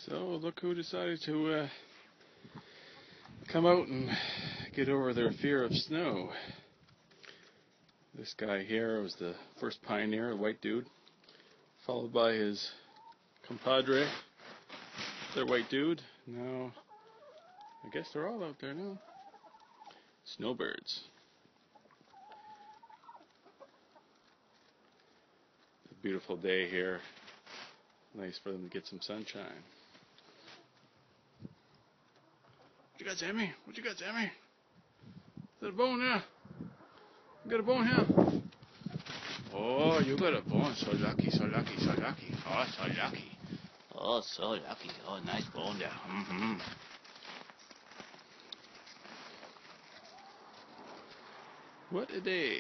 So look who decided to come out and get over their fear of snow. This guy here was the first pioneer, a white dude, followed by his compadre, their white dude. Now, I guess they're all out there now. Snowbirds. It's a beautiful day here. Nice for them to get some sunshine. What you got, Sammy? What you got, Sammy? Is that a bone there? You got a bone here? Oh, you got a bone. So lucky, so lucky, so lucky. Oh, so lucky. Oh, so lucky. Oh, nice bone there. Mm-hmm. What a day.